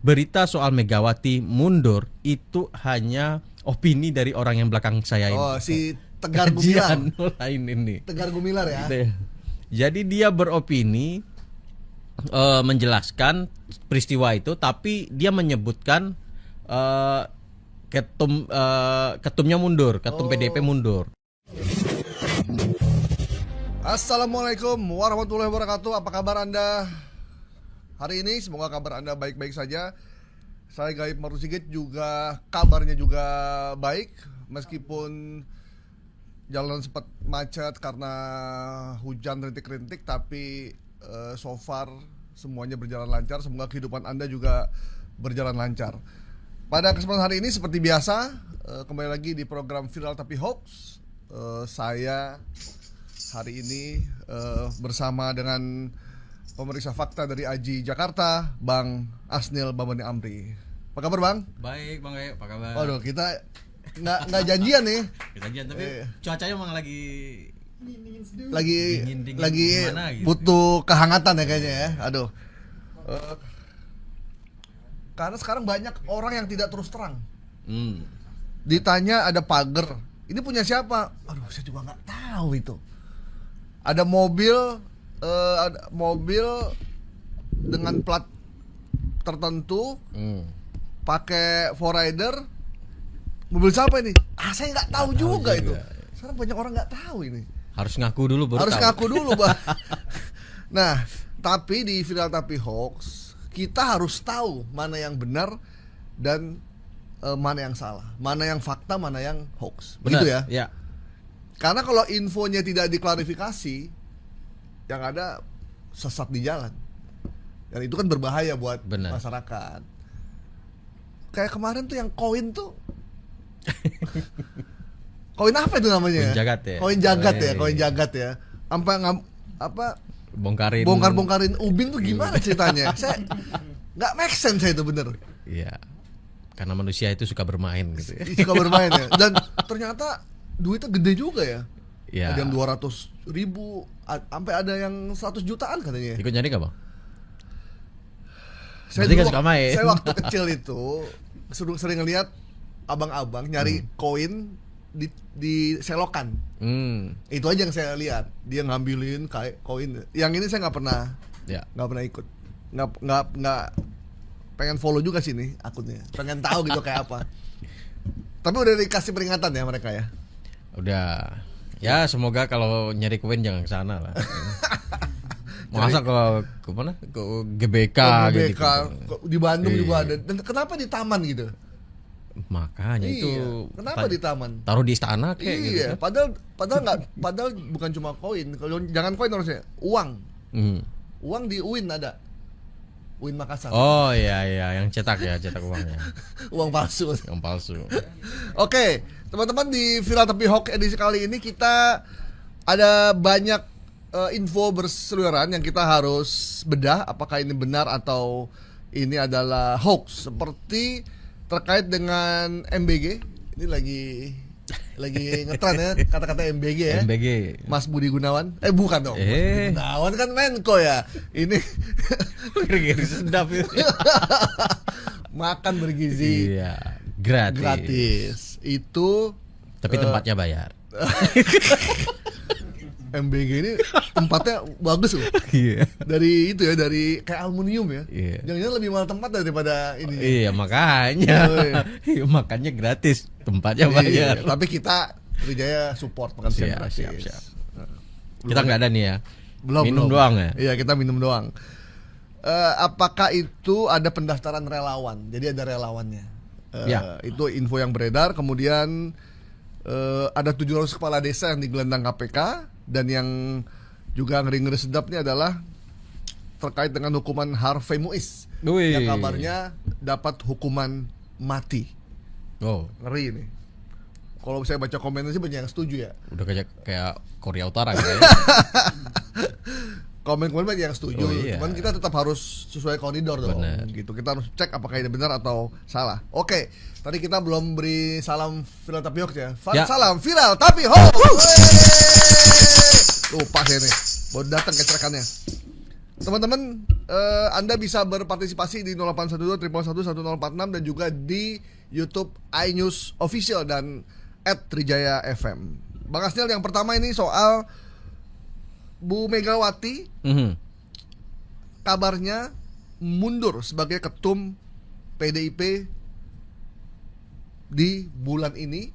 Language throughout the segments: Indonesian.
berita soal Megawati mundur itu hanya opini dari orang yang belakang saya ini. Oh, si Tegar Gumilar. Lain ini. Tegar Gumilar ya. Jadi dia beropini menjelaskan peristiwa itu, tapi dia menyebutkan ketumnya mundur, ketum PDIP mundur. Assalamualaikum warahmatullahi wabarakatuh. Apa kabar Anda hari ini? Semoga kabar Anda baik-baik saja. Saya Gaib Marusigit juga kabarnya juga baik, meskipun jalan sempat macet karena hujan rintik-rintik, tapi so far semuanya berjalan lancar. Semoga kehidupan Anda juga berjalan lancar. Pada kesempatan hari ini seperti biasa, kembali lagi di program Viral Tapi Hoax. Saya hari ini bersama dengan pemeriksa fakta dari AJI Jakarta, Bang Asnil Bambani Amri. Apa kabar Bang? Baik Bang Gaib, apa kabar? Waduh, kita nggak janjian nih. Janjian, tapi cuacanya emang lagi dingin gitu, gitu. Butuh kehangatan ya kayaknya ya. Aduh. Karena sekarang banyak orang yang tidak terus terang. Ditanya ada pagar, ini punya siapa? Aduh, saya juga nggak tahu itu. Ada mobil dengan plat tertentu, pakai 4Rider. Mobil siapa ini? Saya nggak tahu juga itu. Sekarang banyak orang nggak tahu ini. Harus ngaku dulu baru Harus tahu. ngaku dulu, Bang. Nah, tapi di Viral Tapi Hoax kita harus tahu mana yang benar dan mana yang salah, mana yang fakta, mana yang hoax. Benar, Begitu ya? Ya. Karena kalau infonya tidak diklarifikasi, yang ada sesat di jalan. Dan itu kan berbahaya buat masyarakat. Kayak kemarin tuh yang koin tuh koin apa itu namanya? Koin jagat ya. Koin jagat ya. Sampai bongkarin ubin tuh gimana ceritanya? Saya nggak make sense itu bener. Iya. Karena manusia itu suka bermain gitu ya. Suka bermain ya. Dan ternyata duitnya gede juga ya. Iya. Ada yang 200.000, sampai ada yang 100 jutaan katanya. Ikut nyari gak Bang? Saya waktu kecil itu sering ngeliat abang-abang nyari koin di selokan. Itu aja yang saya lihat. Dia ngambilin kayak koin. Yang ini saya nggak pernah ikut. Nggak pengen follow juga sih nih akunnya. Pengen tahu gitu kayak apa. Tapi udah dikasih peringatan ya mereka ya. Udah. Ya semoga kalau nyari koin jangan ke sana lah. Masa ke mana? Ke GBK gitu. Di Bandung juga ada. Dan kenapa di taman gitu? Makanya itu. Kenapa di taman? Taruh di istana kayak gitu. Iya, padahal bukan cuma koin. Kalau jangan koin harusnya uang. Uang di UIN ada. UIN Makassar. Oh iya, yang cetak uangnya. Uang palsu. Yang palsu. Oke, teman-teman, di Viral Tapi Hoax edisi kali ini kita ada banyak info berseliweran yang kita harus bedah apakah ini benar atau ini adalah hoax. Seperti terkait dengan MBG. Ini lagi ngetren ya kata-kata MBG ya. MBG. Mas Budi Gunawan. Bukan dong. Mas Budi Gunawan kan Menko ya. Ini bergizi sedap itu. Makan bergizi. Iya, gratis. Itu tapi tempatnya bayar. MBG ini tempatnya bagus loh. Iya. Dari itu ya, dari kayak aluminium ya. Iya. Jangan-jangan lebih mahal tempat daripada ini. Iya, makanya. Iya, makanya gratis, tempatnya bayar. Tapi kita Trijaya support makan siang gratis. Siap. Kita nggak ada nih ya. Minum doang ya. Iya, kita minum doang. Apakah itu ada pendaftaran relawan? Jadi ada relawannya. Itu info yang beredar. Kemudian ada 700 kepala desa yang digelandang KPK. Dan yang juga ngeri-ngeri sedapnya adalah terkait dengan hukuman Harvey Muiz. Yang kabarnya dapat hukuman mati. Ngeri ini. Kalau saya baca komennya sih banyak yang setuju ya. Udah kayak Korea Utara gitu ya. Komen-komen banyak yang setuju. Cuman kita tetap harus sesuai koridor dong. Gitu. Kita harus cek apakah ini benar atau salah. Oke, tadi kita belum beri salam Viral Tapi Hoax ya. Salam Viral Tapi Hoax. Lupa saya nih. Baru datang kecerakannya. Teman-teman, Anda bisa berpartisipasi di 0812 111 1046 dan juga di YouTube iNews Official dan @Trijaya FM. Bang Asnil, yang pertama ini soal Bu Megawati kabarnya mundur sebagai ketum PDIP di bulan ini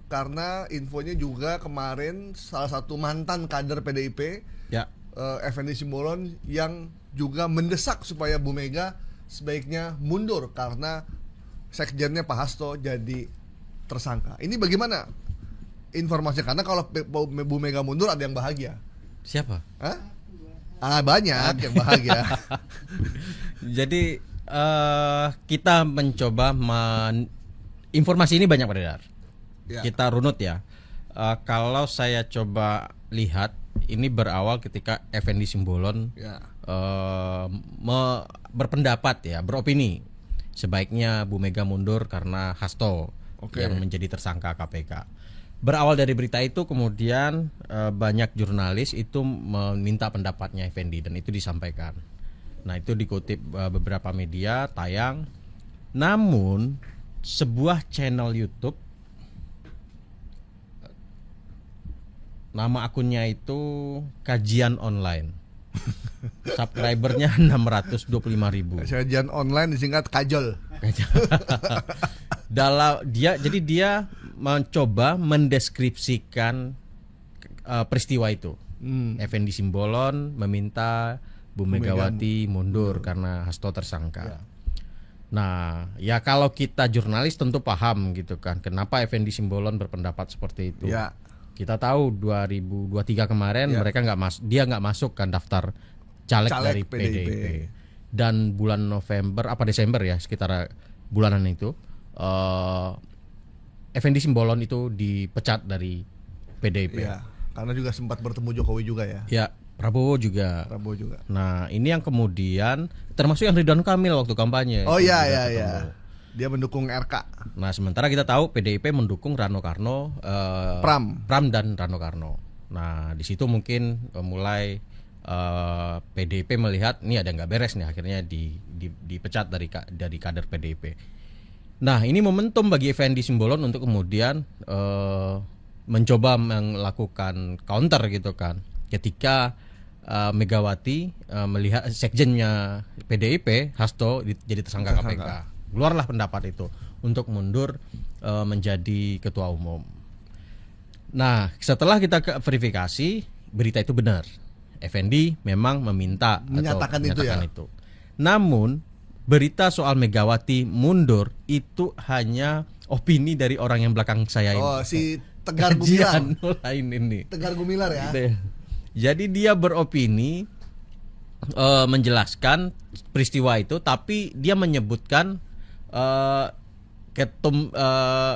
karena infonya juga kemarin salah satu mantan kader PDIP Ya. Effendi Simbolon yang juga mendesak supaya Bu Mega sebaiknya mundur karena sekjennya Pak Hasto jadi tersangka. Ini bagaimana informasinya? Karena kalau Bu Mega mundur ada yang bahagia. Siapa? Hah? Banyak yang bahagia. Jadi kita mencoba informasi ini banyak beredar. Ya. Kita runut ya. Kalau saya coba lihat, ini berawal ketika Effendi Simbolon Ya. berpendapat ya, beropini sebaiknya Bu Mega mundur karena Hasto Oke. yang menjadi tersangka KPK. Berawal dari berita itu kemudian banyak jurnalis itu meminta pendapatnya Effendi dan itu disampaikan. Nah, itu dikutip beberapa media tayang. Namun sebuah channel YouTube, nama akunnya itu Kajian Online, subscribernya 625.000. Kajian online disingkat Kajol. Jadi dia mencoba mendeskripsikan peristiwa itu. Effendi Simbolon meminta Bu Megawati mundur karena Hasto tersangka. Ya. Nah, ya kalau kita jurnalis tentu paham gitu kan, kenapa Effendi Simbolon berpendapat seperti itu. Ya. Kita tahu 2023 kemarin Ya. mereka dia nggak masuk kan daftar caleg dari PDIP. PDIP. Dan bulan November apa Desember ya, sekitar bulanan itu Effendi Simbolon itu dipecat dari PDIP. Ya. Karena juga sempat bertemu Jokowi juga ya. Ya, Prabowo juga. Prabowo juga. Nah, ini yang kemudian termasuk yang Ridwan Kamil waktu kampanye. Oh Itu iya juga iya ketemu. iya. Dia mendukung RK. Nah, sementara kita tahu PDIP mendukung Rano Karno, Pram dan Rano Karno. Nah, di situ mungkin mulai PDIP melihat ini ada nggak beres nih, akhirnya dipecat dari kader PDIP. Nah, ini momentum bagi Effendi Simbolon untuk kemudian mencoba melakukan counter gitu kan. Ketika Megawati melihat sekjennya PDIP Hasto jadi tersangka KPK. Keluarlah pendapat itu untuk mundur menjadi ketua umum. Nah, setelah kita verifikasi berita itu benar. Effendi memang Menyatakan itu ya. itu. Namun berita soal Megawati mundur itu hanya opini dari orang yang belakang saya ini. Oh, si Tegar Gumilar. Kajian lain ini. Tegar Gumilar ya. Jadi dia beropini menjelaskan peristiwa itu, tapi dia menyebutkan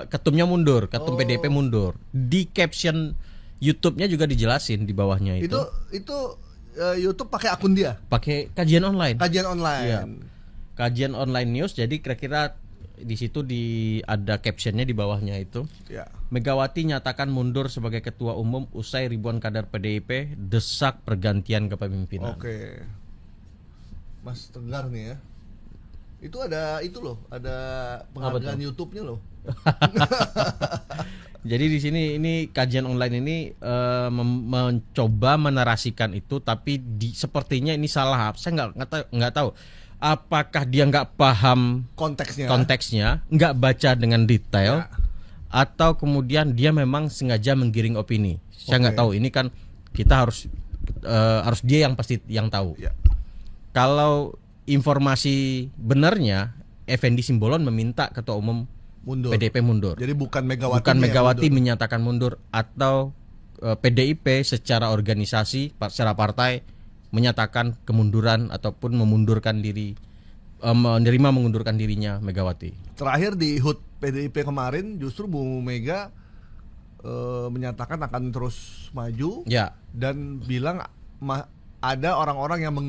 ketumnya mundur, ketum PDIP mundur. Di caption YouTube-nya juga dijelasin di bawahnya itu. Itu YouTube pakai akun dia. Pakai kajian online. Kajian online. Iya. Kajian online news. Jadi kira-kira di situ ada captionnya di bawahnya itu. Ya. Megawati nyatakan mundur sebagai ketua umum usai ribuan kader PDIP desak pergantian kepemimpinan. Oke. Mas Tegar nih ya. Itu ada penghargaan YouTube-nya loh. Jadi di sini ini kajian online ini mencoba menarasikan itu, tapi sepertinya ini salah. Saya nggak tahu apakah dia nggak paham konteksnya, nggak baca dengan detail, atau kemudian dia memang sengaja menggiring opini. Saya nggak tahu. Ini kan kita harus dia yang pasti yang tahu. Ya. Kalau informasi benarnya, Effendi Simbolon meminta ketua umum PDIP mundur. Jadi bukan Megawati. Bukan Megawati menyatakan mundur, atau PDIP secara organisasi, secara partai menyatakan kemunduran ataupun memundurkan diri, menerima mengundurkan dirinya Megawati. Terakhir di HUT PDIP kemarin justru Bu Mega menyatakan akan terus maju. Ya. Dan bilang ada orang-orang yang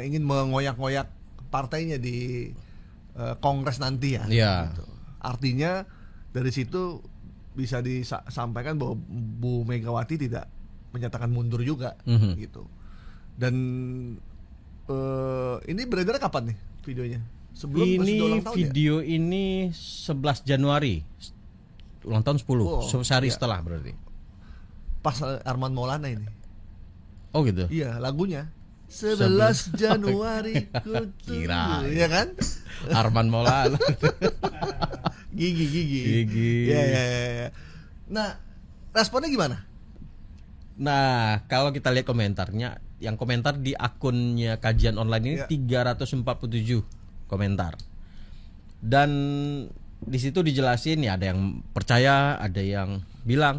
ingin mengoyak-ngoyak partainya di Kongres nanti ya. Ya. Gitu. Artinya dari situ bisa disampaikan bahwa Bu Megawati tidak menyatakan mundur juga, gitu. Dan Ini beredar kapan nih videonya? Sebelum masih ulang tahun video ya? Ini 11 Januari. Ulang tahun 10. Sehari setelah berarti. Pas Arman Maulana ini. Oh gitu. Iya, lagunya 11 Januari kira. Iya kan? Arman Maulana. Gigi. Ya. Nah, responnya gimana? Nah, kalau kita lihat komentarnya, yang komentar di akunnya Kajian Online ini 347 komentar. Dan di situ dijelasin ya, ada yang percaya, ada yang bilang,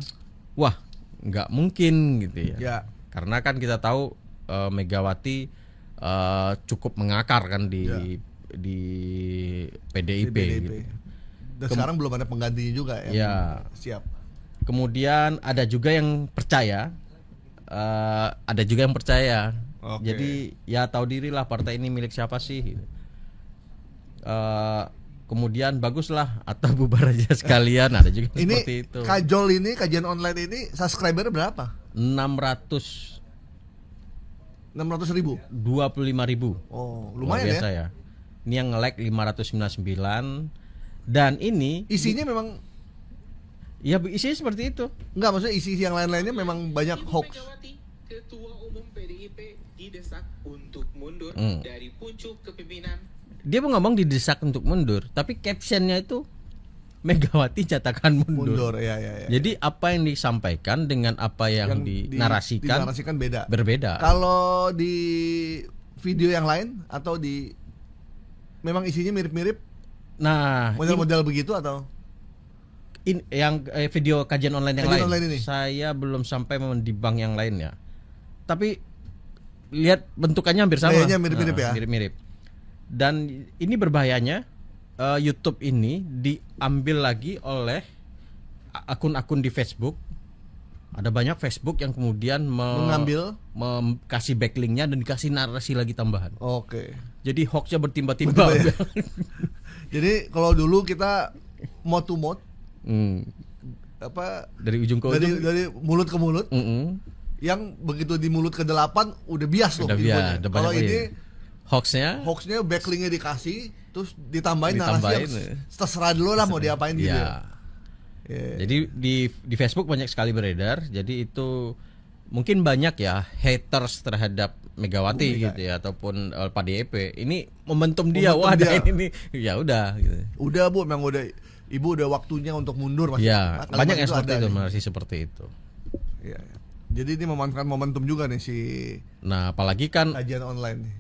wah, nggak mungkin gitu ya. Karena kan kita tahu Megawati cukup mengakar kan di PDIP. Gitu. Dan sekarang belum ada penggantinya juga ya. Ya. Siap. Kemudian ada juga yang percaya, ada juga yang percaya. Jadi ya tahu diri lah partai ini milik siapa sih. Kemudian baguslah atau bubar aja sekalian, ada juga ini seperti itu. Kajol ini, Kajian Online ini subscriber berapa? 600.000. 25.000. Oh, lumayan biasa ya. Ini yang nge-like 599 dan ini isinya memang Ya isinya seperti itu. Enggak, maksudnya isi yang lain-lainnya memang banyak hoax. Megawati, Ketua Umum PDIP didesak untuk mundur dari pucuk kepemimpinan. Dia mau ngomong didesak untuk mundur, tapi captionnya itu Megawati nyatakan mundur. Ya. Jadi apa yang disampaikan dengan apa yang dinarasikan beda. Berbeda. Kalau di video yang lain atau di memang isinya mirip-mirip. Nah, model-model begitu atau yang video kajian online yang kajian lain. Online ini. Saya belum sampai mendibang yang lainnya. Tapi lihat bentukannya hampir sama. Kayaknya mirip-mirip ya. Mirip-mirip. Dan ini berbahayanya YouTube ini diambil lagi oleh akun-akun di Facebook. Ada banyak Facebook yang kemudian mengambil, kasih backlinknya dan dikasih narasi lagi tambahan. Oke. Jadi hoaxnya bertimba-timba. Ya? Jadi kalau dulu kita mouth to mouth, dari ujung ke ujung, dari mulut ke mulut, yang begitu di mulut ke-8 udah bias loh. Kalau ini hoaxnya backlinknya dikasih, terus ditambahin narasi yang terserah dulu lah mau diapain gitu. Jadi di Facebook banyak sekali beredar. Jadi itu mungkin banyak ya haters terhadap Megawati gitu ya, ataupun PDIP. Ini momentum dia. Ini ya udah gitu. Udah Bu, memang Ibu udah waktunya untuk mundur Mas. Ya, banyak yang seperti itu, masih seperti itu. Iya. Jadi ini memanfaatkan momentum juga nih si. Nah, apalagi kan kajian online nih.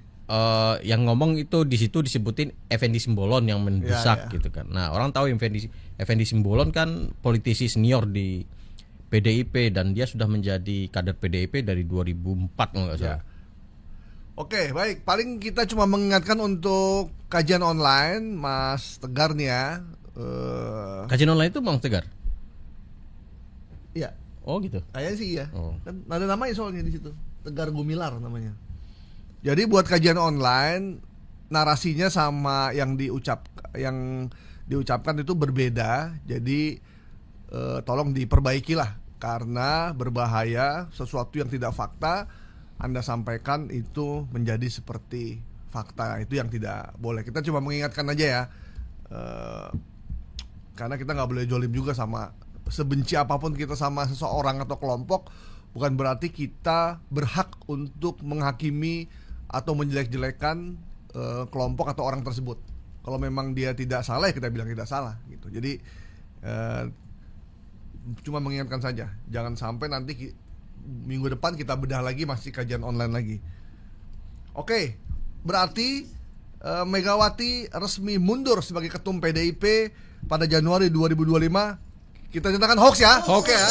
Yang ngomong itu di situ disebutin Effendi Simbolon yang mendesak gitu kan. Nah, orang tahu Effendi Simbolon kan politisi senior di PDIP dan dia sudah menjadi kader PDIP dari 2004 kalau nggak salah. Oke, baik. Paling kita cuma mengingatkan untuk kajian online, Mas Tegar nih ya. Kajian online itu Bang Tegar? Iya. Oh gitu. Kayaknya sih iya. Kan ada namanya soalnya di situ. Tegar Gumilar namanya. Jadi buat kajian online narasinya sama yang diucapkan itu berbeda. Jadi tolong diperbaikilah karena berbahaya sesuatu yang tidak fakta Anda sampaikan itu menjadi seperti fakta. Itu yang tidak boleh. Kita cuma mengingatkan aja ya. Karena kita nggak boleh jolim juga sama, sebenci apapun kita sama seseorang atau kelompok, bukan berarti kita berhak untuk menghakimi atau menjelek-jelekan kelompok atau orang tersebut. Kalau memang dia tidak salah ya kita bilang tidak salah gitu. Jadi cuma mengingatkan saja, jangan sampai nanti minggu depan kita bedah lagi masih kajian online lagi. Oke, berarti Megawati resmi mundur sebagai ketum PDIP pada Januari 2025. Kita nyatakan hoax ya. Hoax ya.